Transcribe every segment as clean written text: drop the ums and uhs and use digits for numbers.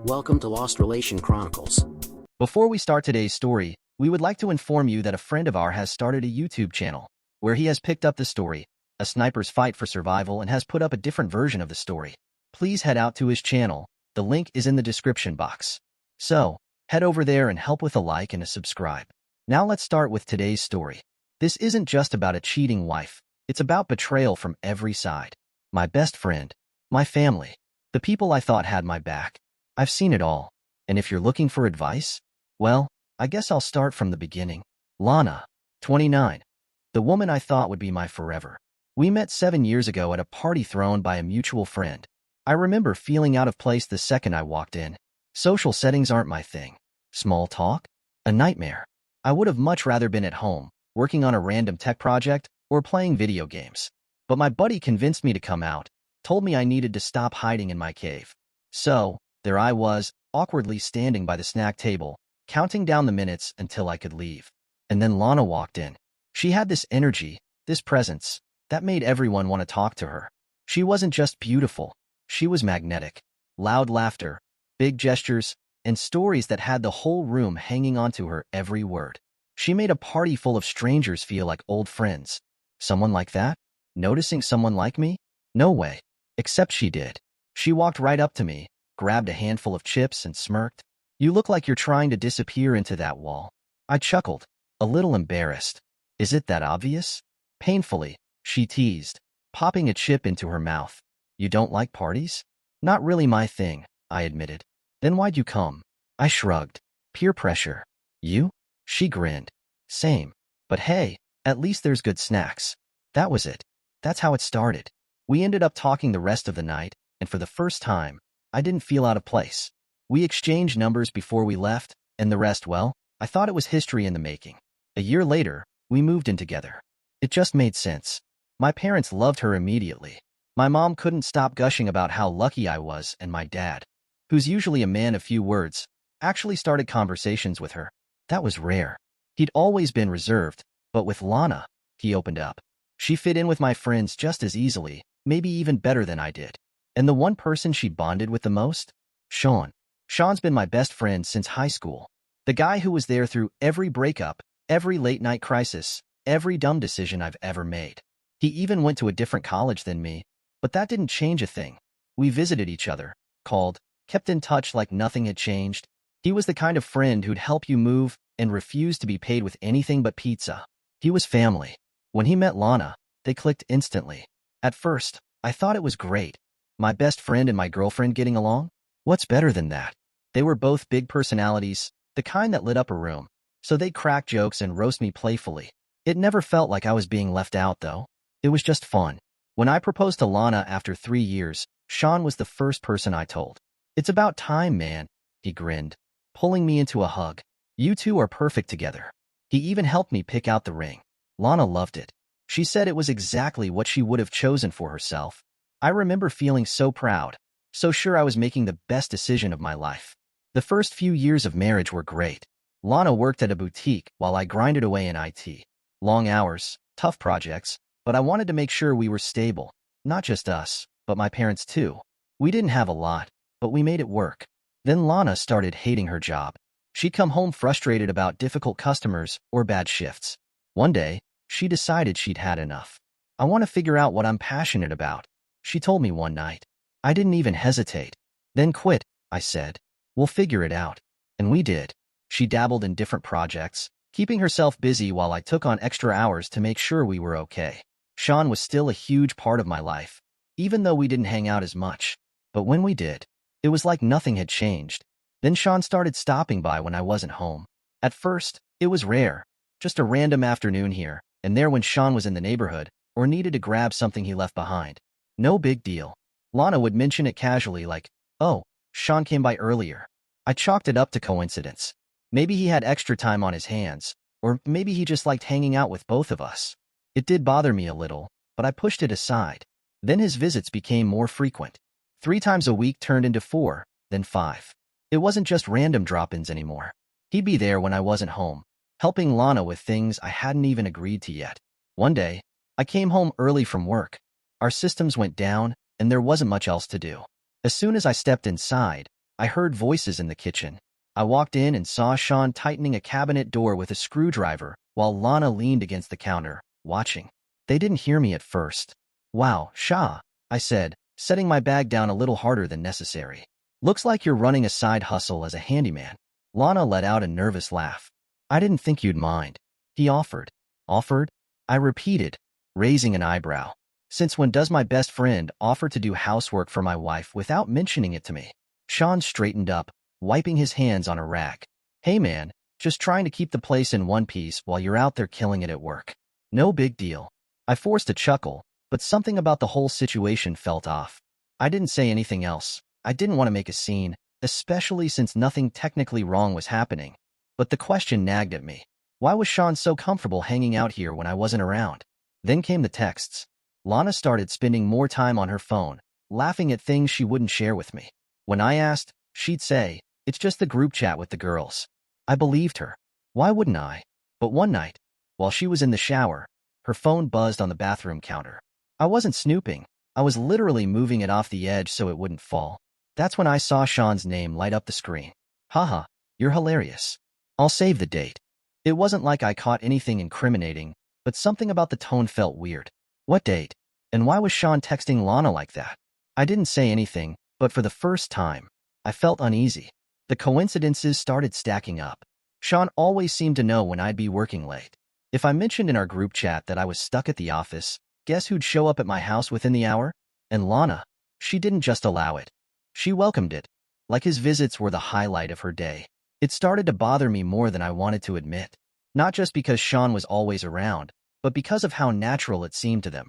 Welcome to Lost Relation Chronicles. Before we start today's story, we would like to inform you that a friend of ours has started a YouTube channel where he has picked up the story, A Sniper's Fight for Survival, and has put up a different version of the story. Please head out to his channel. The link is in the description box. So, head over there and help with a like and a subscribe. Now let's start with today's story. This isn't just about a cheating wife. It's about betrayal from every side. My best friend, my family, the people I thought had my back. I've seen it all. And if you're looking for advice, well, I guess I'll start from the beginning. Lana, 29. The woman I thought would be my forever. We met 7 years ago at a party thrown by a mutual friend. I remember feeling out of place the second I walked in. Social settings aren't my thing. Small talk? A nightmare. I would have much rather been at home, working on a random tech project or playing video games. But my buddy convinced me to come out, told me I needed to stop hiding in my cave. So, there I was, awkwardly standing by the snack table, counting down the minutes until I could leave. And then Lana walked in. She had this energy, this presence, that made everyone want to talk to her. She wasn't just beautiful. She was magnetic. Loud laughter, big gestures, and stories that had the whole room hanging onto her every word. She made a party full of strangers feel like old friends. Someone like that? Noticing someone like me? No way. Except she did. She walked right up to me, grabbed a handful of chips and smirked. "You look like you're trying to disappear into that wall." I chuckled, a little embarrassed. "Is it that obvious?" Painfully, she teased, popping a chip into her mouth. "You don't like parties?" "Not really my thing," I admitted. "Then why'd you come?" I shrugged. "Peer pressure." "You?" She grinned. "Same. But hey, at least there's good snacks." That was it. That's how it started. We ended up talking the rest of the night, and for the first time, I didn't feel out of place. We exchanged numbers before we left, and the rest, well, I thought it was history in the making. A year later, we moved in together. It just made sense. My parents loved her immediately. My mom couldn't stop gushing about how lucky I was, and my dad, who's usually a man of few words, actually started conversations with her. That was rare. He'd always been reserved, but with Lana, he opened up. She fit in with my friends just as easily, maybe even better than I did. And the one person she bonded with the most? Sean. Sean's been my best friend since high school. The guy who was there through every breakup, every late-night crisis, every dumb decision I've ever made. He even went to a different college than me, but that didn't change a thing. We visited each other, called, kept in touch like nothing had changed. He was the kind of friend who'd help you move and refuse to be paid with anything but pizza. He was family. When he met Lana, they clicked instantly. At first, I thought it was great. My best friend and my girlfriend getting along? What's better than that? They were both big personalities, the kind that lit up a room, so they'd crack jokes and roast me playfully. It never felt like I was being left out, though. It was just fun. When I proposed to Lana after 3 years, Sean was the first person I told. "It's about time, man," he grinned, pulling me into a hug. "You two are perfect together." He even helped me pick out the ring. Lana loved it. She said it was exactly what she would have chosen for herself. I remember feeling so proud, so sure I was making the best decision of my life. The first few years of marriage were great. Lana worked at a boutique while I grinded away in IT. Long hours, tough projects, but I wanted to make sure we were stable. Not just us, but my parents too. We didn't have a lot, but we made it work. Then Lana started hating her job. She'd come home frustrated about difficult customers or bad shifts. One day, she decided she'd had enough. "I want to figure out what I'm passionate about," she told me one night. I didn't even hesitate. "Then quit," I said. "We'll figure it out." And we did. She dabbled in different projects, keeping herself busy while I took on extra hours to make sure we were okay. Sean was still a huge part of my life, even though we didn't hang out as much. But when we did, it was like nothing had changed. Then Sean started stopping by when I wasn't home. At first, it was rare, just a random afternoon here and there when Sean was in the neighborhood or needed to grab something he left behind. No big deal. Lana would mention it casually like, "Oh, Sean came by earlier." I chalked it up to coincidence. Maybe he had extra time on his hands, or maybe he just liked hanging out with both of us. It did bother me a little, but I pushed it aside. Then his visits became more frequent. 3 times a week turned into 4, then 5. It wasn't just random drop-ins anymore. He'd be there when I wasn't home, helping Lana with things I hadn't even agreed to yet. One day, I came home early from work. Our systems went down, and there wasn't much else to do. As soon as I stepped inside, I heard voices in the kitchen. I walked in and saw Sean tightening a cabinet door with a screwdriver while Lana leaned against the counter, watching. They didn't hear me at first. Wow, Shah, I said, setting my bag down a little harder than necessary. Looks like you're running a side hustle as a handyman. Lana let out a nervous laugh. I didn't think you'd mind. He offered. Offered? I repeated, raising an eyebrow. Since when does my best friend offer to do housework for my wife without mentioning it to me? Sean straightened up, wiping his hands on a rag. Hey man, just trying to keep the place in one piece while you're out there killing it at work. No big deal. I forced a chuckle, but something about the whole situation felt off. I didn't say anything else. I didn't want to make a scene, especially since nothing technically wrong was happening. But the question nagged at me. Why was Sean so comfortable hanging out here when I wasn't around? Then came the texts. Lana started spending more time on her phone, laughing at things she wouldn't share with me. When I asked, she'd say, "It's just the group chat with the girls." I believed her. Why wouldn't I? But one night, while she was in the shower, her phone buzzed on the bathroom counter. I wasn't snooping. I was literally moving it off the edge so it wouldn't fall. That's when I saw Sean's name light up the screen. Haha, you're hilarious. I'll save the date. It wasn't like I caught anything incriminating, but something about the tone felt weird. What date? And why was Sean texting Lana like that? I didn't say anything, but for the first time, I felt uneasy. The coincidences started stacking up. Sean always seemed to know when I'd be working late. If I mentioned in our group chat that I was stuck at the office, guess who'd show up at my house within the hour? And Lana. She didn't just allow it. She welcomed it, like his visits were the highlight of her day. It started to bother me more than I wanted to admit. Not just because Sean was always around, but because of how natural it seemed to them.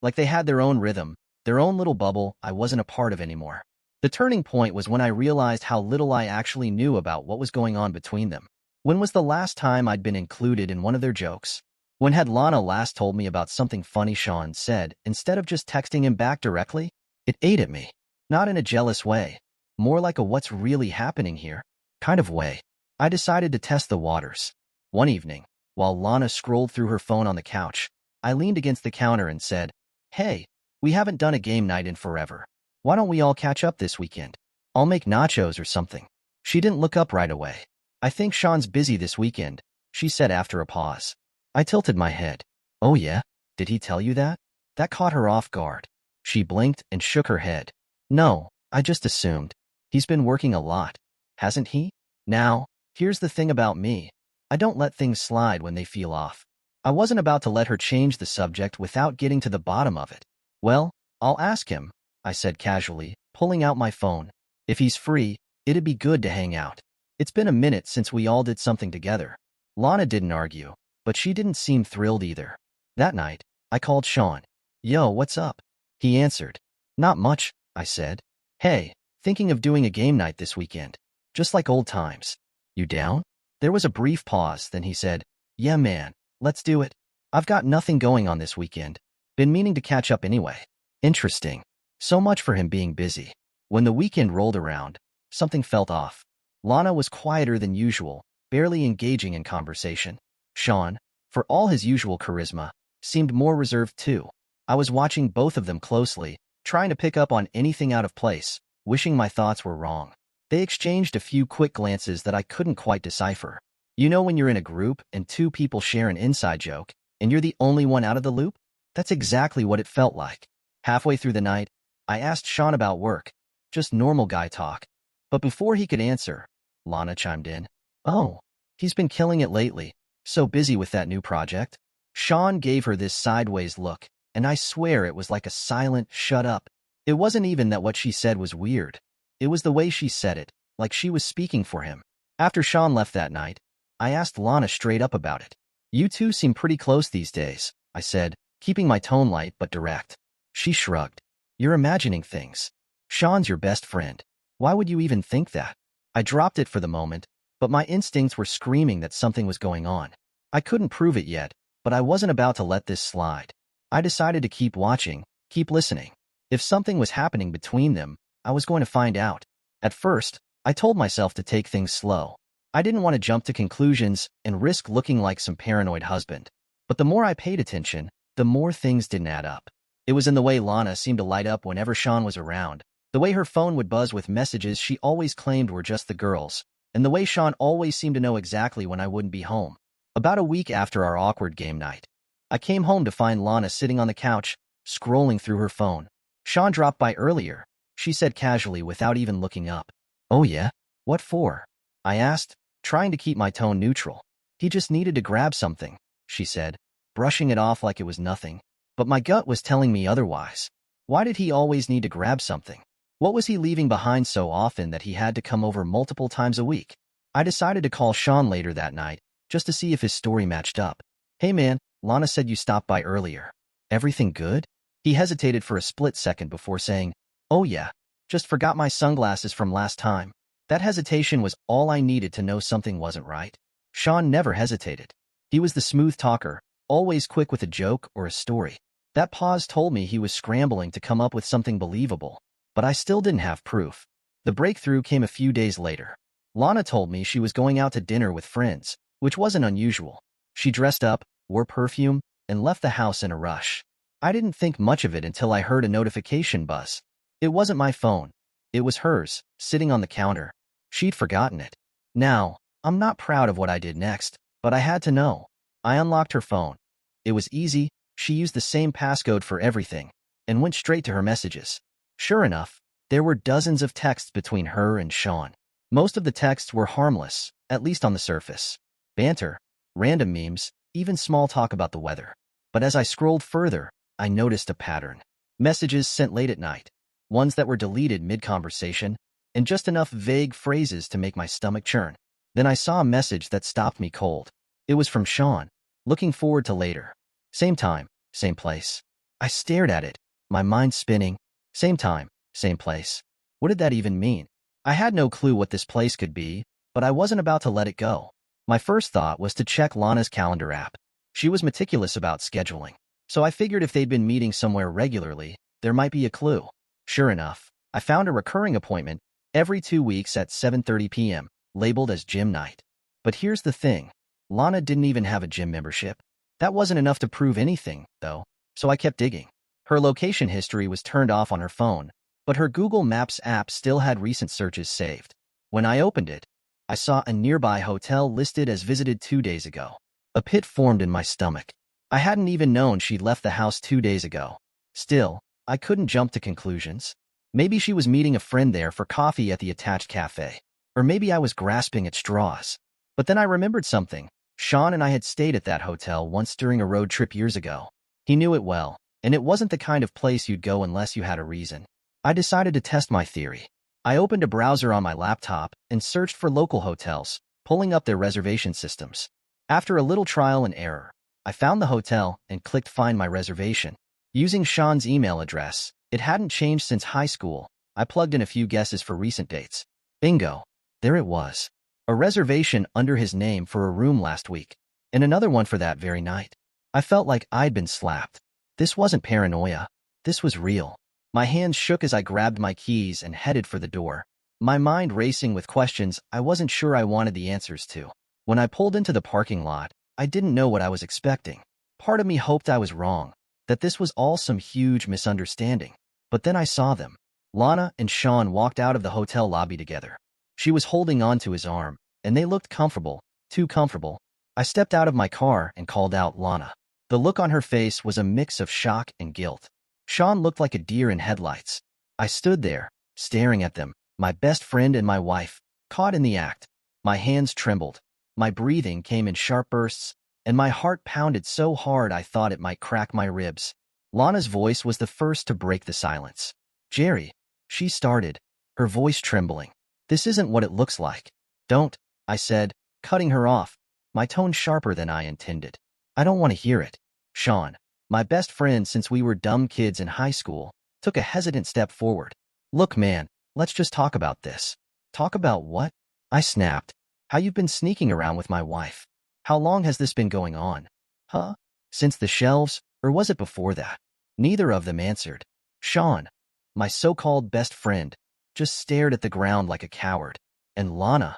Like they had their own rhythm, their own little bubble I wasn't a part of anymore. The turning point was when I realized how little I actually knew about what was going on between them. When was the last time I'd been included in one of their jokes? When had Lana last told me about something funny Sean said instead of just texting him back directly? It ate at me. Not in a jealous way. More like a what's really happening here kind of way. I decided to test the waters. One evening, while Lana scrolled through her phone on the couch, I leaned against the counter and said, "Hey, we haven't done a game night in forever. Why don't we all catch up this weekend? I'll make nachos or something." She didn't look up right away. "I think Sean's busy this weekend," she said after a pause. I tilted my head. "Oh yeah? Did he tell you that?" That caught her off guard. She blinked and shook her head. "No, I just assumed. He's been working a lot, hasn't he?" Now, here's the thing about me. I don't let things slide when they feel off. I wasn't about to let her change the subject without getting to the bottom of it. "Well, I'll ask him," I said casually, pulling out my phone. "If he's free, it'd be good to hang out. It's been a minute since we all did something together." Lana didn't argue, but she didn't seem thrilled either. That night, I called Sean. "Yo, what's up?" He answered. "Not much," I said. "Hey, thinking of doing a game night this weekend. Just like old times. You down?" There was a brief pause, then he said, "Yeah man, let's do it. I've got nothing going on this weekend. Been meaning to catch up anyway." Interesting. So much for him being busy. When the weekend rolled around, something felt off. Lana was quieter than usual, barely engaging in conversation. Sean, for all his usual charisma, seemed more reserved too. I was watching both of them closely, trying to pick up on anything out of place, wishing my thoughts were wrong. They exchanged a few quick glances that I couldn't quite decipher. You know when you're in a group and two people share an inside joke, and you're the only one out of the loop? That's exactly what it felt like. Halfway through the night, I asked Sean about work, just normal guy talk. But before he could answer, Lana chimed in. "Oh, he's been killing it lately, so busy with that new project." Sean gave her this sideways look, and I swear it was like a silent shut up. It wasn't even that what she said was weird. It was the way she said it, like she was speaking for him. After Sean left that night, I asked Lana straight up about it. "You two seem pretty close these days," I said, keeping my tone light but direct. She shrugged. "You're imagining things. Sean's your best friend. Why would you even think that?" I dropped it for the moment, but my instincts were screaming that something was going on. I couldn't prove it yet, but I wasn't about to let this slide. I decided to keep watching, keep listening. If something was happening between them, I was going to find out. At first, I told myself to take things slow. I didn't want to jump to conclusions and risk looking like some paranoid husband. But the more I paid attention, the more things didn't add up. It was in the way Lana seemed to light up whenever Sean was around, The way her phone would buzz with messages she always claimed were just the girls, and the way Sean always seemed to know exactly when I wouldn't be home. About a week after our awkward game night, I came home to find Lana sitting on the couch, scrolling through her phone. Sean dropped by earlier, she said casually without even looking up. Oh yeah? What for? I asked, trying to keep my tone neutral. He just needed to grab something, she said, brushing it off like it was nothing. But my gut was telling me otherwise. Why did he always need to grab something? What was he leaving behind so often that he had to come over multiple times a week? I decided to call Sean later that night, just to see if his story matched up. Hey man, Lana said you stopped by earlier. Everything good? He hesitated for a split second before saying, oh yeah, just forgot my sunglasses from last time. That hesitation was all I needed to know something wasn't right. Sean never hesitated. He was the smooth talker, always quick with a joke or a story. That pause told me he was scrambling to come up with something believable, but I still didn't have proof. The breakthrough came a few days later. Lana told me she was going out to dinner with friends, which wasn't unusual. She dressed up, wore perfume, and left the house in a rush. I didn't think much of it until I heard a notification buzz. It wasn't my phone. It was hers, sitting on the counter. She'd forgotten it. Now, I'm not proud of what I did next, but I had to know. I unlocked her phone. It was easy. She used the same passcode for everything, and went straight to her messages. Sure enough, there were dozens of texts between her and Sean. Most of the texts were harmless, at least on the surface. Banter, random memes, even small talk about the weather. But as I scrolled further, I noticed a pattern. Messages sent late at night, ones that were deleted mid-conversation, and just enough vague phrases to make my stomach churn. Then I saw a message that stopped me cold. It was from Sean, looking forward to later. Same time, same place. I stared at it, my mind spinning. Same time, same place. What did that even mean? I had no clue what this place could be, but I wasn't about to let it go. My first thought was to check Lana's calendar app. She was meticulous about scheduling, so I figured if they'd been meeting somewhere regularly, there might be a clue. Sure enough, I found a recurring appointment every 2 weeks at 7:30 p.m., labeled as gym night. But here's the thing. Lana didn't even have a gym membership. That wasn't enough to prove anything, though, so I kept digging. Her location history was turned off on her phone, but her Google Maps app still had recent searches saved. When I opened it, I saw a nearby hotel listed as visited 2 days ago. A pit formed in my stomach. I hadn't even known she'd left the house 2 days ago. Still, I couldn't jump to conclusions. Maybe she was meeting a friend there for coffee at the attached cafe. Or maybe I was grasping at straws. But then I remembered something. Sean and I had stayed at that hotel once during a road trip years ago. He knew it well, and it wasn't the kind of place you'd go unless you had a reason. I decided to test my theory. I opened a browser on my laptop and searched for local hotels, pulling up their reservation systems. After a little trial and error, I found the hotel and clicked Find My Reservation. Using Sean's email address, it hadn't changed since high school. I plugged in a few guesses for recent dates. Bingo. There it was. A reservation under his name for a room last week, and another one for that very night. I felt like I'd been slapped. This wasn't paranoia. This was real. My hands shook as I grabbed my keys and headed for the door, my mind racing with questions I wasn't sure I wanted the answers to. When I pulled into the parking lot, I didn't know what I was expecting. Part of me hoped I was wrong, that this was all some huge misunderstanding. But then I saw them. Lana and Sean walked out of the hotel lobby together. She was holding on to his arm, and they looked comfortable, too comfortable. I stepped out of my car and called out Lana. The look on her face was a mix of shock and guilt. Sean looked like a deer in headlights. I stood there, staring at them, my best friend and my wife, caught in the act. My hands trembled. My breathing came in sharp bursts, and my heart pounded so hard I thought it might crack my ribs. Lana's voice was the first to break the silence. Jerry, she started, her voice trembling. This isn't what it looks like. Don't, I said, cutting her off, my tone sharper than I intended. I don't want to hear it. Sean, my best friend since we were dumb kids in high school, took a hesitant step forward. Look, man, let's just talk about this. Talk about what? I snapped. How you've been sneaking around with my wife. How long has this been going on? Huh? Since the shelves, or was it before that? Neither of them answered. Sean, my so-called best friend, just stared at the ground like a coward. And Lana,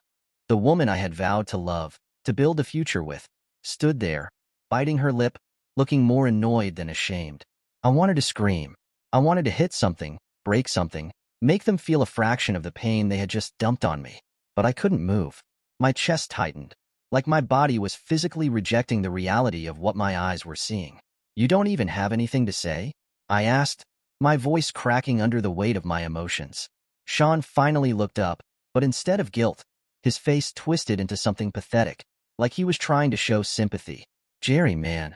the woman I had vowed to love, to build a future with, stood there, biting her lip, looking more annoyed than ashamed. I wanted to scream. I wanted to hit something, break something, make them feel a fraction of the pain they had just dumped on me. But I couldn't move. My chest tightened, like my body was physically rejecting the reality of what my eyes were seeing. "You don't even have anything to say?" I asked, my voice cracking under the weight of my emotions. Sean finally looked up, but instead of guilt, his face twisted into something pathetic, like he was trying to show sympathy. "Jerry, man,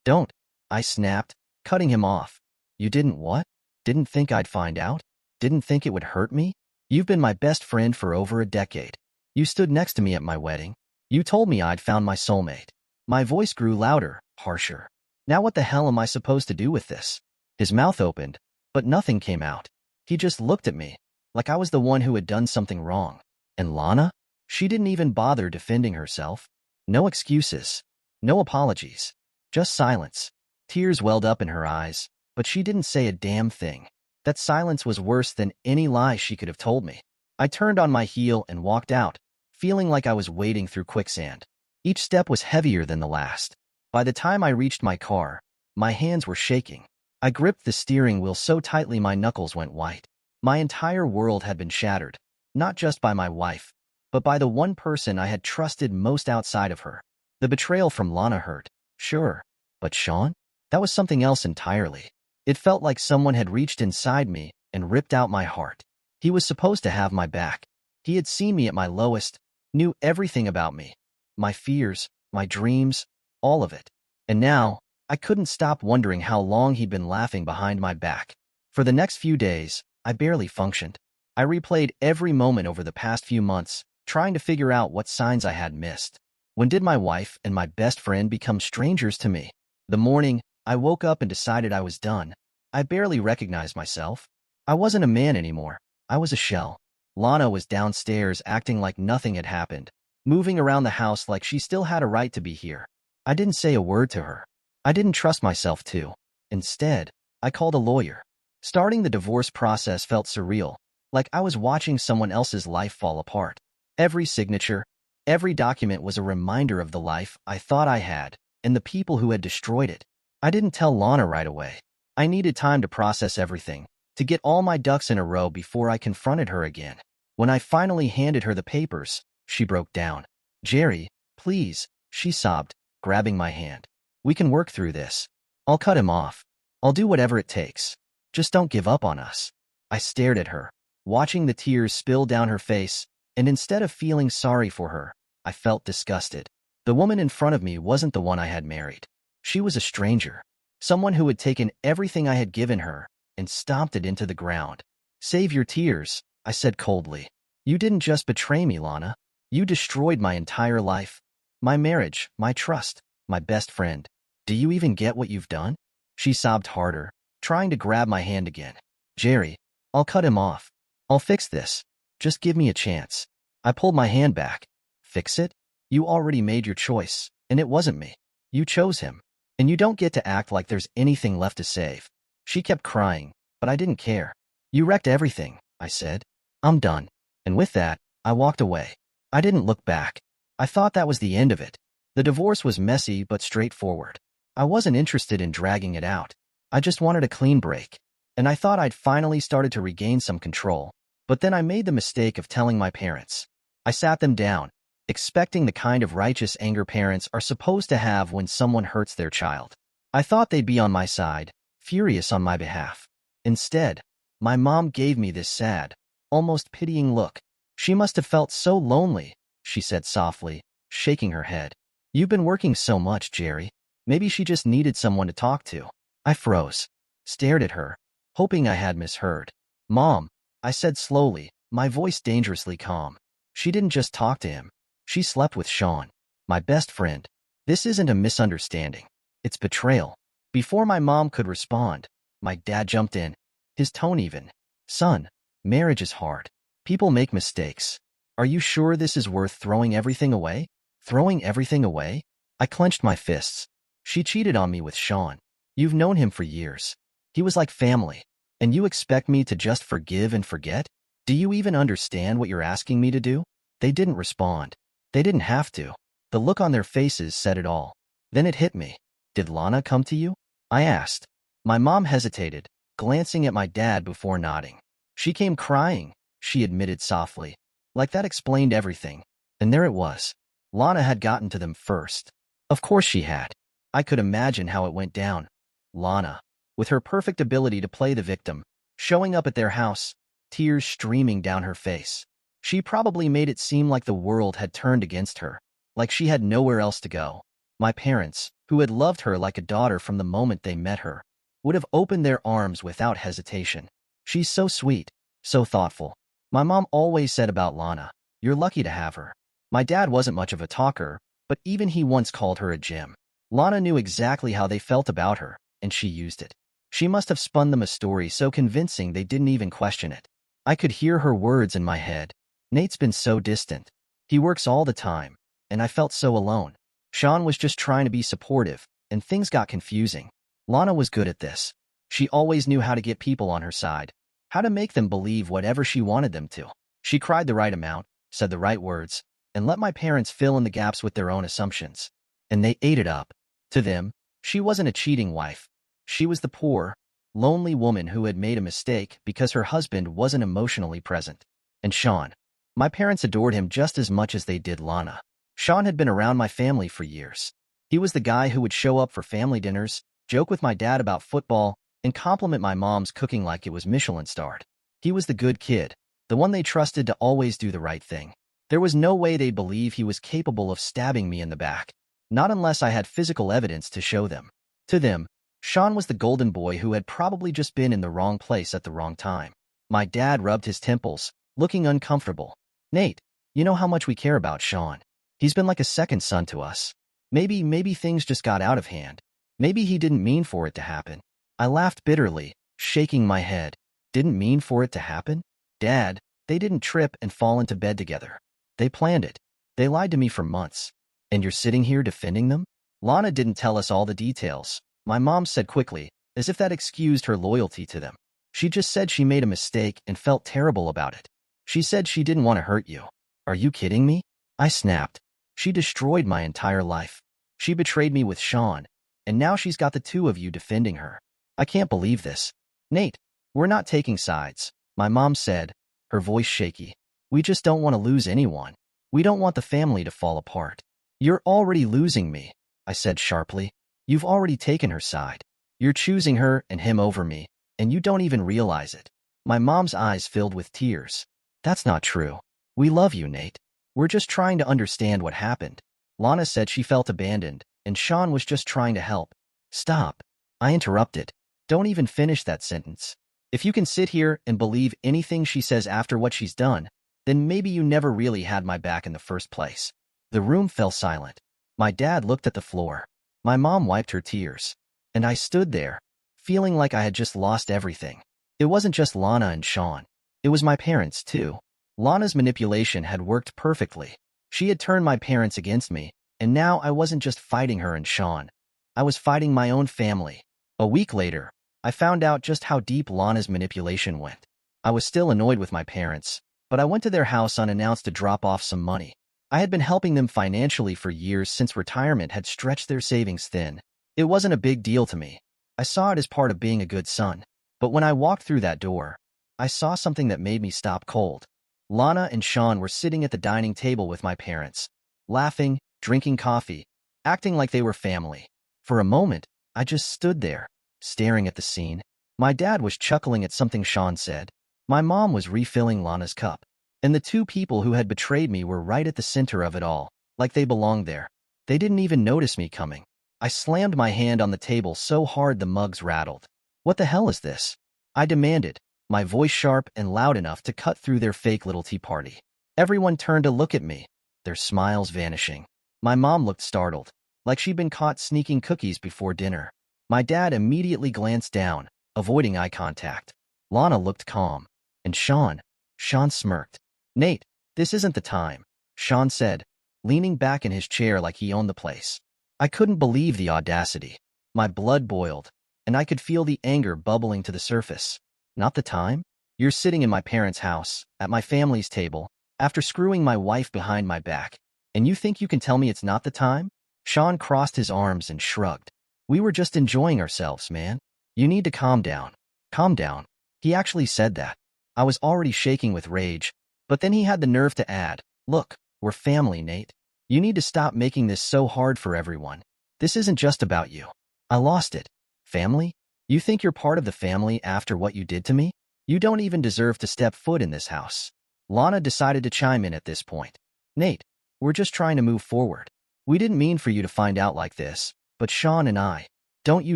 don't," I snapped, cutting him off. "You didn't what? Didn't think I'd find out? Didn't think it would hurt me? You've been my best friend for over a decade. You stood next to me at my wedding. You told me I'd found my soulmate." My voice grew louder, harsher. "Now what the hell am I supposed to do with this?" His mouth opened, but nothing came out. He just looked at me, like I was the one who had done something wrong. And Lana? She didn't even bother defending herself. No excuses. No apologies. Just silence. Tears welled up in her eyes, but she didn't say a damn thing. That silence was worse than any lie she could have told me. I turned on my heel and walked out, feeling like I was wading through quicksand. Each step was heavier than the last. By the time I reached my car, my hands were shaking. I gripped the steering wheel so tightly my knuckles went white. My entire world had been shattered, not just by my wife, but by the one person I had trusted most outside of her. The betrayal from Lana hurt, sure, but Sean? That was something else entirely. It felt like someone had reached inside me and ripped out my heart. He was supposed to have my back. He had seen me at my lowest, knew everything about me, my fears, my dreams, all of it. And now, I couldn't stop wondering how long he'd been laughing behind my back. For the next few days, I barely functioned. I replayed every moment over the past few months, trying to figure out what signs I had missed. When did my wife and my best friend become strangers to me? The morning, I woke up and decided I was done. I barely recognized myself. I wasn't a man anymore. I was a shell. Lana was downstairs acting like nothing had happened, moving around the house like she still had a right to be here. I didn't say a word to her. I didn't trust myself to. Instead, I called a lawyer. Starting the divorce process felt surreal, like I was watching someone else's life fall apart. Every signature, every document was a reminder of the life I thought I had and the people who had destroyed it. I didn't tell Lana right away. I needed time to process everything, to get all my ducks in a row before I confronted her again. When I finally handed her the papers, she broke down. "Jerry, please," she sobbed, grabbing my hand. "We can work through this. I'll cut him off. I'll do whatever it takes. Just don't give up on us." I stared at her, watching the tears spill down her face, and instead of feeling sorry for her, I felt disgusted. The woman in front of me wasn't the one I had married. She was a stranger, someone who had taken everything I had given her and stomped it into the ground. "Save your tears," I said coldly. "You didn't just betray me, Lana. You destroyed my entire life, my marriage, my trust, my best friend. Do you even get what you've done?" She sobbed harder, trying to grab my hand again. "Jerry, I'll cut him off. I'll fix this. Just give me a chance." I pulled my hand back. "Fix it? You already made your choice, and it wasn't me. You chose him, and you don't get to act like there's anything left to save." She kept crying, but I didn't care. "You wrecked everything," I said. "I'm done." And with that, I walked away. I didn't look back. I thought that was the end of it. The divorce was messy but straightforward. I wasn't interested in dragging it out. I just wanted a clean break. And I thought I'd finally started to regain some control. But then I made the mistake of telling my parents. I sat them down, expecting the kind of righteous anger parents are supposed to have when someone hurts their child. I thought they'd be on my side, furious on my behalf. Instead, my mom gave me this sad, almost pitying look. "She must have felt so lonely," she said softly, shaking her head. "You've been working so much, Jerry. Maybe she just needed someone to talk to." I froze, stared at her, hoping I had misheard. "Mom," I said slowly, my voice dangerously calm. "She didn't just talk to him. She slept with Sean, my best friend. This isn't a misunderstanding. It's betrayal." Before my mom could respond, my dad jumped in, his tone even. "Son, marriage is hard. People make mistakes. Are you sure this is worth throwing everything away?" "Throwing everything away?" I clenched my fists. "She cheated on me with Sean. You've known him for years. He was like family. And you expect me to just forgive and forget? Do you even understand what you're asking me to do?" They didn't respond. They didn't have to. The look on their faces said it all. Then it hit me. "Did Lana come to you?" I asked. My mom hesitated, glancing at my dad before nodding. She came crying, she admitted softly. Like that explained everything. And there it was. Lana had gotten to them first. Of course she had. I could imagine how it went down. Lana, with her perfect ability to play the victim, showing up at their house, tears streaming down her face. She probably made it seem like the world had turned against her, like she had nowhere else to go. My parents, who had loved her like a daughter from the moment they met her, would have opened their arms without hesitation. She's so sweet, so thoughtful. My mom always said about Lana, "You're lucky to have her." My dad wasn't much of a talker, but even he once called her a gem. Lana knew exactly how they felt about her, and she used it. She must have spun them a story so convincing they didn't even question it. I could hear her words in my head. Nate's been so distant. He works all the time, and I felt so alone. Sean was just trying to be supportive, and things got confusing. Lana was good at this. She always knew how to get people on her side, how to make them believe whatever she wanted them to. She cried the right amount, said the right words, and let my parents fill in the gaps with their own assumptions. And they ate it up. To them, she wasn't a cheating wife. She was the poor, lonely woman who had made a mistake because her husband wasn't emotionally present. And Sean. My parents adored him just as much as they did Lana. Sean had been around my family for years. He was the guy who would show up for family dinners, joke with my dad about football, and compliment my mom's cooking like it was Michelin-starred. He was the good kid, the one they trusted to always do the right thing. There was no way they'd believe he was capable of stabbing me in the back, not unless I had physical evidence to show them. To them, Sean was the golden boy who had probably just been in the wrong place at the wrong time. My dad rubbed his temples, looking uncomfortable. "Nate, you know how much we care about Sean. He's been like a second son to us. Maybe things just got out of hand. Maybe he didn't mean for it to happen." I laughed bitterly, shaking my head. Didn't mean for it to happen? Dad, they didn't trip and fall into bed together. They planned it. They lied to me for months. And you're sitting here defending them? Lana didn't tell us all the details, my mom said quickly, as if that excused her loyalty to them. She just said she made a mistake and felt terrible about it. She said she didn't want to hurt you. Are you kidding me? I snapped. She destroyed my entire life. She betrayed me with Sean, and now she's got the two of you defending her. I can't believe this. Nate, we're not taking sides, my mom said, her voice shaky. We just don't want to lose anyone. We don't want the family to fall apart. You're already losing me, I said sharply. You've already taken her side. You're choosing her and him over me, and you don't even realize it. My mom's eyes filled with tears. That's not true. We love you, Nate. We're just trying to understand what happened. Lana said she felt abandoned, and Sean was just trying to help. Stop. I interrupted. Don't even finish that sentence. If you can sit here and believe anything she says after what she's done, then maybe you never really had my back in the first place. The room fell silent. My dad looked at the floor. My mom wiped her tears. And I stood there, feeling like I had just lost everything. It wasn't just Lana and Sean. It was my parents, too. Lana's manipulation had worked perfectly. She had turned my parents against me, and now I wasn't just fighting her and Sean. I was fighting my own family. A week later, I found out just how deep Lana's manipulation went. I was still annoyed with my parents, but I went to their house unannounced to drop off some money. I had been helping them financially for years since retirement had stretched their savings thin. It wasn't a big deal to me. I saw it as part of being a good son. But when I walked through that door, I saw something that made me stop cold. Lana and Sean were sitting at the dining table with my parents, laughing, drinking coffee, acting like they were family. For a moment, I just stood there, staring at the scene. My dad was chuckling at something Sean said. My mom was refilling Lana's cup. And the two people who had betrayed me were right at the center of it all, like they belonged there. They didn't even notice me coming. I slammed my hand on the table so hard the mugs rattled. What the hell is this? I demanded, my voice sharp and loud enough to cut through their fake little tea party. Everyone turned to look at me, their smiles vanishing. My mom looked startled, like she'd been caught sneaking cookies before dinner. My dad immediately glanced down, avoiding eye contact. Lana looked calm. And Sean smirked. Nate, this isn't the time, Sean said, leaning back in his chair like he owned the place. I couldn't believe the audacity. My blood boiled, and I could feel the anger bubbling to the surface. Not the time? You're sitting in my parents' house, at my family's table, after screwing my wife behind my back, and you think you can tell me it's not the time? Sean crossed his arms and shrugged. We were just enjoying ourselves, man. You need to calm down. Calm down. He actually said that. I was already shaking with rage, but then he had the nerve to add, "Look, we're family, Nate. You need to stop making this so hard for everyone. This isn't just about you." I lost it. Family? You think you're part of the family after what you did to me? You don't even deserve to step foot in this house. Lana decided to chime in at this point. "Nate, we're just trying to move forward. We didn't mean for you to find out like this, but Sean and I—" "Don't you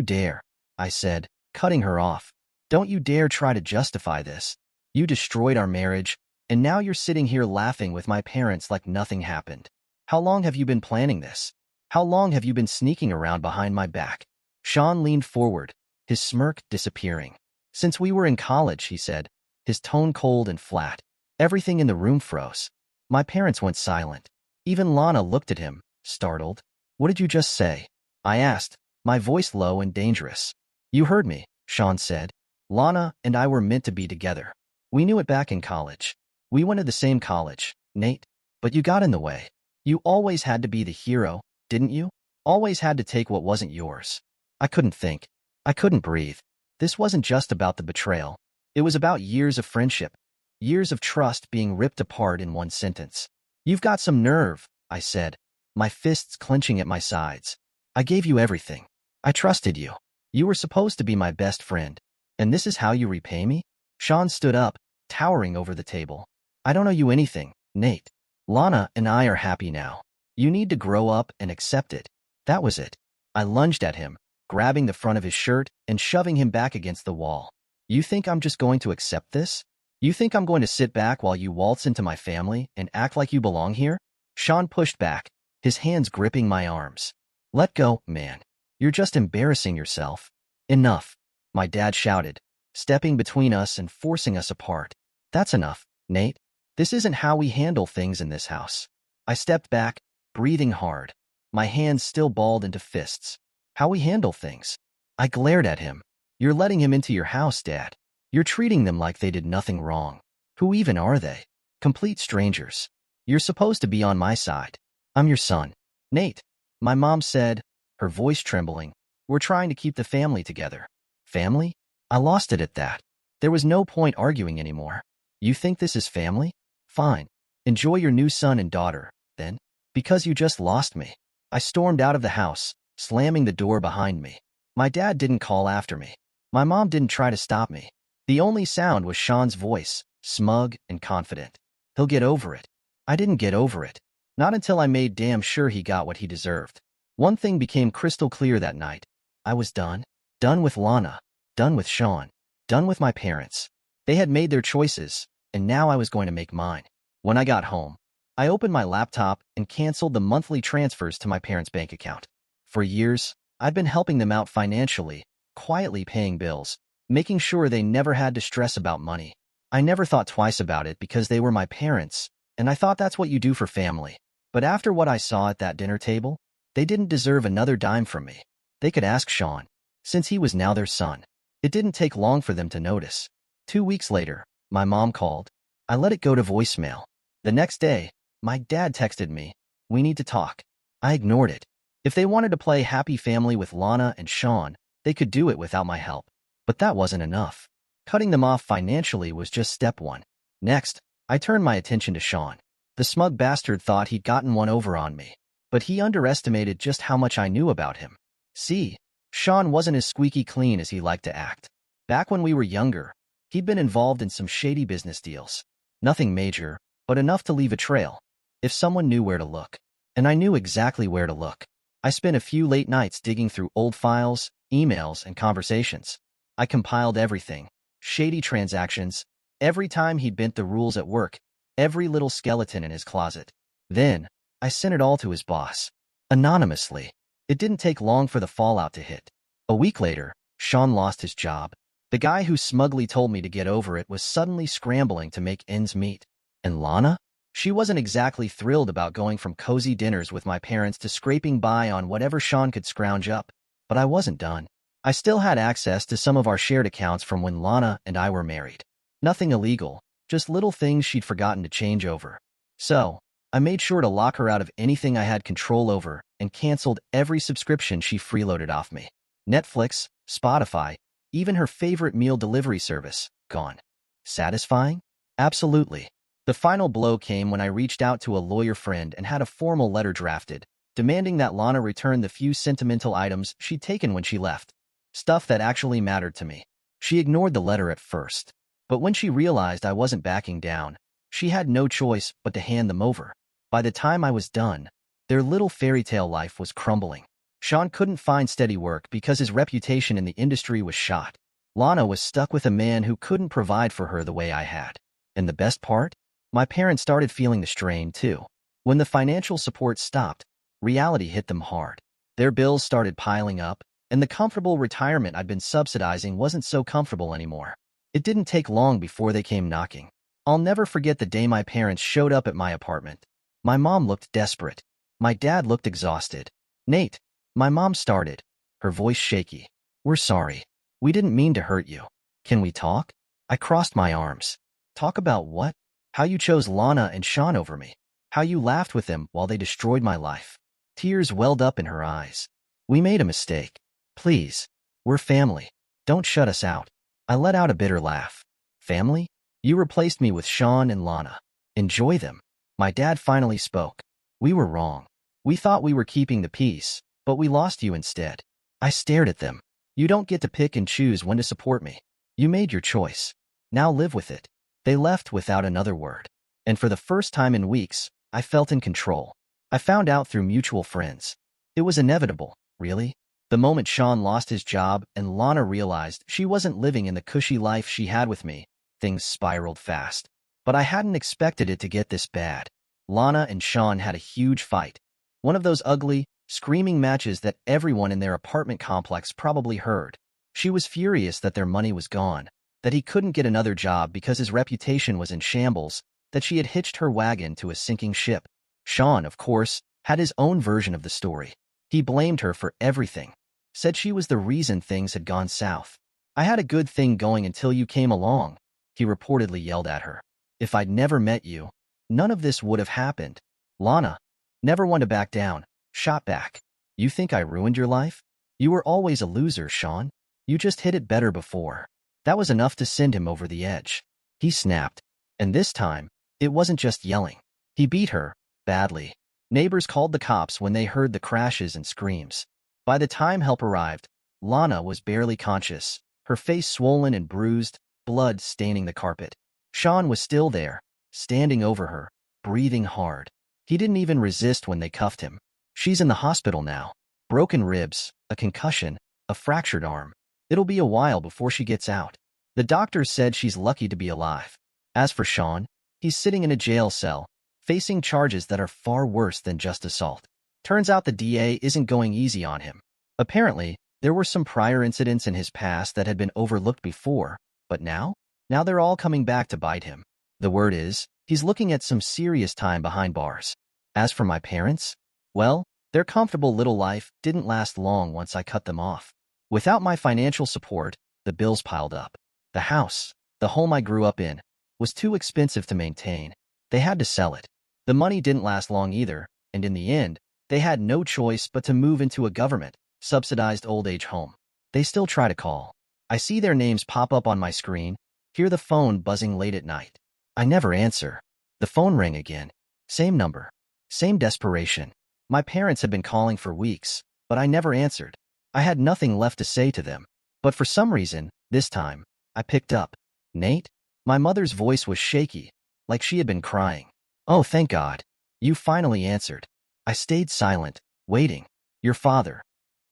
dare," I said, cutting her off. "Don't you dare try to justify this. You destroyed our marriage, and now you're sitting here laughing with my parents like nothing happened. How long have you been planning this? How long have you been sneaking around behind my back?" Sean leaned forward, his smirk disappearing. "Since we were in college," he said, his tone cold and flat. Everything in the room froze. My parents went silent. Even Lana looked at him, startled. "What did you just say?" I asked, my voice low and dangerous. "You heard me," Sean said. "Lana and I were meant to be together. We knew it back in college. We went to the same college, Nate. But you got in the way. You always had to be the hero, didn't you? Always had to take what wasn't yours." I couldn't think. I couldn't breathe. This wasn't just about the betrayal. It was about years of friendship, years of trust being ripped apart in one sentence. "You've got some nerve," I said, my fists clenching at my sides. "I gave you everything. I trusted you. You were supposed to be my best friend. And this is how you repay me?" Sean stood up, towering over the table. "I don't owe you anything, Nate. Lana and I are happy now. You need to grow up and accept it." That was it. I lunged at him, grabbing the front of his shirt and shoving him back against the wall. "You think I'm just going to accept this? You think I'm going to sit back while you waltz into my family and act like you belong here?" Sean pushed back, his hands gripping my arms. "Let go, man. You're just embarrassing yourself." "Enough," my dad shouted, stepping between us and forcing us apart. "That's enough, Nate. This isn't how we handle things in this house." I stepped back, breathing hard, my hands still balled into fists. "How we handle things?" I glared at him. "You're letting him into your house, Dad. You're treating them like they did nothing wrong. Who even are they? Complete strangers. You're supposed to be on my side. I'm your son." "Nate," my mom said, her voice trembling, "we're trying to keep the family together." Family? I lost it at that. There was no point arguing anymore. "You think this is family? Fine. Enjoy your new son and daughter, then. Because you just lost me." I stormed out of the house, slamming the door behind me. My dad didn't call after me. My mom didn't try to stop me. The only sound was Sean's voice, smug and confident. "He'll get over it." I didn't get over it. Not until I made damn sure he got what he deserved. One thing became crystal clear that night. I was done. Done with Lana. Done with Sean. Done with my parents. They had made their choices, and now I was going to make mine. When I got home, I opened my laptop and canceled the monthly transfers to my parents' bank account. For years, I'd been helping them out financially, quietly paying bills, making sure they never had to stress about money. I never thought twice about it because they were my parents, and I thought that's what you do for family. But after what I saw at that dinner table, they didn't deserve another dime from me. They could ask Sean, since he was now their son. It didn't take long for them to notice. 2 weeks later, my mom called. I let it go to voicemail. The next day, my dad texted me, "We need to talk." I ignored it. If they wanted to play happy family with Lana and Sean, they could do it without my help. But that wasn't enough. Cutting them off financially was just step one. Next, I turned my attention to Sean. The smug bastard thought he'd gotten one over on me, but he underestimated just how much I knew about him. See, Sean wasn't as squeaky clean as he liked to act. Back when we were younger, he'd been involved in some shady business deals. Nothing major, but enough to leave a trail, if someone knew where to look. And I knew exactly where to look. I spent a few late nights digging through old files, emails, and conversations. I compiled everything. Shady transactions, every time he'd bent the rules at work, every little skeleton in his closet. Then, I sent it all to his boss. Anonymously. It didn't take long for the fallout to hit. A week later, Sean lost his job. The guy who smugly told me to get over it was suddenly scrambling to make ends meet. And Lana? She wasn't exactly thrilled about going from cozy dinners with my parents to scraping by on whatever Sean could scrounge up. But I wasn't done. I still had access to some of our shared accounts from when Lana and I were married. Nothing illegal, just little things she'd forgotten to change over. So, I made sure to lock her out of anything I had control over and canceled every subscription she freeloaded off me. Netflix, Spotify, even her favorite meal delivery service, gone. Satisfying? Absolutely. The final blow came when I reached out to a lawyer friend and had a formal letter drafted, demanding that Lana return the few sentimental items she'd taken when she left. Stuff that actually mattered to me. She ignored the letter at first, but when she realized I wasn't backing down, she had no choice but to hand them over. By the time I was done, their little fairy tale life was crumbling. Sean couldn't find steady work because his reputation in the industry was shot. Lana was stuck with a man who couldn't provide for her the way I had. And the best part? My parents started feeling the strain, too. When the financial support stopped, reality hit them hard. Their bills started piling up, and the comfortable retirement I'd been subsidizing wasn't so comfortable anymore. It didn't take long before they came knocking. I'll never forget the day my parents showed up at my apartment. My mom looked desperate. My dad looked exhausted. "Nate," my mom started, her voice shaky. "We're sorry. We didn't mean to hurt you. Can we talk?" I crossed my arms. "Talk about what?" "How you chose Lana and Sean over me. How you laughed with them while they destroyed my life." Tears welled up in her eyes. "We made a mistake. Please. We're family. Don't shut us out." I let out a bitter laugh. "Family? You replaced me with Sean and Lana. Enjoy them." My dad finally spoke. "We were wrong. We thought we were keeping the peace, but we lost you instead." I stared at them. "You don't get to pick and choose when to support me. You made your choice. Now live with it." They left without another word. And for the first time in weeks, I felt in control. I found out through mutual friends. It was inevitable, really. The moment Sean lost his job and Lana realized she wasn't living in the cushy life she had with me, things spiraled fast. But I hadn't expected it to get this bad. Lana and Sean had a huge fight. One of those ugly, screaming matches that everyone in their apartment complex probably heard. She was furious that their money was gone, that he couldn't get another job because his reputation was in shambles, that she had hitched her wagon to a sinking ship. Sean, of course, had his own version of the story. He blamed her for everything, said she was the reason things had gone south. "I had a good thing going until you came along," he reportedly yelled at her. "If I'd never met you, none of this would have happened." Lana, never one to back down, shot back. "You think I ruined your life? You were always a loser, Sean. You just hit it better before." That was enough to send him over the edge. He snapped. And this time, it wasn't just yelling. He beat her, badly. Neighbors called the cops when they heard the crashes and screams. By the time help arrived, Lana was barely conscious, her face swollen and bruised, blood staining the carpet. Sean was still there, standing over her, breathing hard. He didn't even resist when they cuffed him. "She's in the hospital now. Broken ribs, a concussion, a fractured arm. It'll be a while before she gets out. The doctors said she's lucky to be alive." As for Sean, he's sitting in a jail cell, facing charges that are far worse than just assault. Turns out the DA isn't going easy on him. Apparently, there were some prior incidents in his past that had been overlooked before, but now they're all coming back to bite him. The word is, he's looking at some serious time behind bars. As for my parents, well, their comfortable little life didn't last long once I cut them off. Without my financial support, the bills piled up. The house, the home I grew up in, was too expensive to maintain. They had to sell it. The money didn't last long either, and in the end, they had no choice but to move into a government-subsidized old-age home. They still try to call. I see their names pop up on my screen, hear the phone buzzing late at night. I never answer. The phone rang again. Same number. Same desperation. My parents had been calling for weeks, but I never answered. I had nothing left to say to them. But for some reason, this time, I picked up. "Nate?" My mother's voice was shaky, like she had been crying. "Oh, thank God. You finally answered." I stayed silent, waiting. "Your father.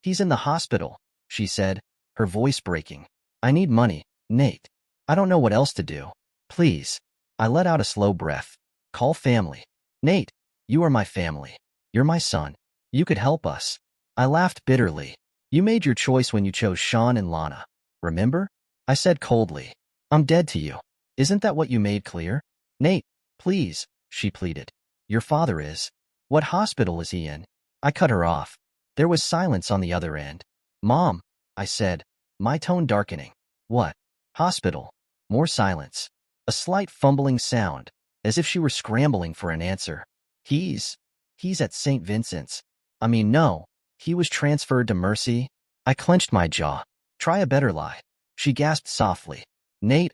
He's in the hospital," she said, her voice breaking. "I need money, Nate. I don't know what else to do. Please." I let out a slow breath. "Call family. Nate, you are my family. You're my son. You could help us." I laughed bitterly. "You made your choice when you chose Sean and Lana. Remember?" I said coldly. "I'm dead to you. Isn't that what you made clear?" "Nate, please," she pleaded. "Your father is. What hospital is he in?" I cut her off. There was silence on the other end. "Mom," I said, my tone darkening. "What? Hospital?" More silence. A slight fumbling sound, as if she were scrambling for an answer. He's at St. Vincent's. I mean, no. He was transferred to Mercy." I clenched my jaw. "Try a better lie." She gasped softly. "Nate,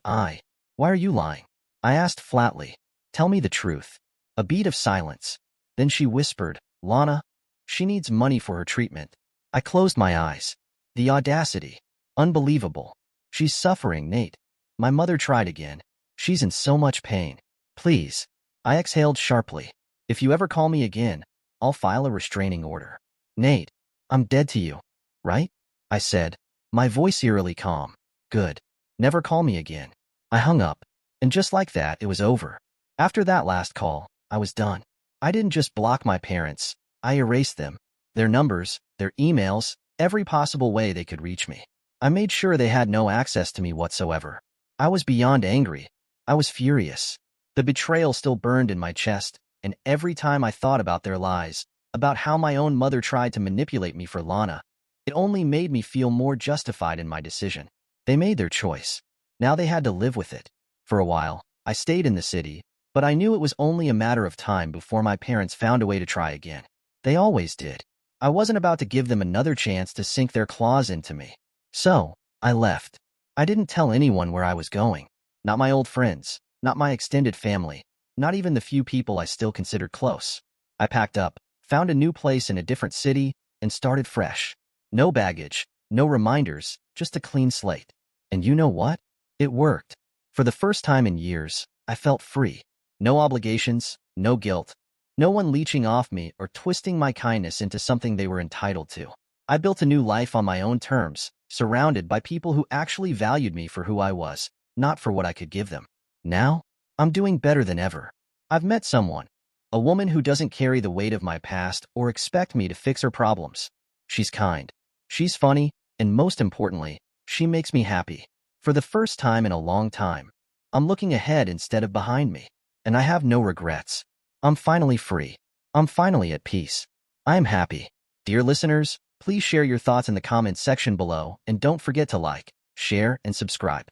Why are you lying? I asked flatly. Tell me the truth. A beat of silence. Then she whispered, Lana, she needs money for her treatment. I closed my eyes. The audacity. Unbelievable. She's suffering, Nate. My mother tried again. She's in so much pain. Please. I exhaled sharply. If you ever call me again, I'll file a restraining order. Nate, I'm dead to you, right? I said, my voice eerily calm. Good. Never call me again. I hung up, and just like that, it was over. After that last call, I was done. I didn't just block my parents. I erased them. Their numbers, their emails, every possible way they could reach me. I made sure they had no access to me whatsoever. I was beyond angry. I was furious. The betrayal still burned in my chest, and every time I thought about their lies, about how my own mother tried to manipulate me for Lana, it only made me feel more justified in my decision. They made their choice. Now they had to live with it. For a while, I stayed in the city, but I knew it was only a matter of time before my parents found a way to try again. They always did. I wasn't about to give them another chance to sink their claws into me. So, I left. I didn't tell anyone where I was going. Not my old friends, not my extended family, not even the few people I still considered close. I packed up, found a new place in a different city, and started fresh. No baggage, no reminders, just a clean slate. And you know what? It worked. For the first time in years, I felt free. No obligations, no guilt, no one leeching off me or twisting my kindness into something they were entitled to. I built a new life on my own terms, surrounded by people who actually valued me for who I was, not for what I could give them. Now, I'm doing better than ever. I've met someone, a woman who doesn't carry the weight of my past or expect me to fix her problems. She's kind. She's funny, and most importantly, she makes me happy. For the first time in a long time, I'm looking ahead instead of behind me, and I have no regrets. I'm finally free. I'm finally at peace. I am happy. Dear listeners, please share your thoughts in the comments section below, and don't forget to like, share, and subscribe.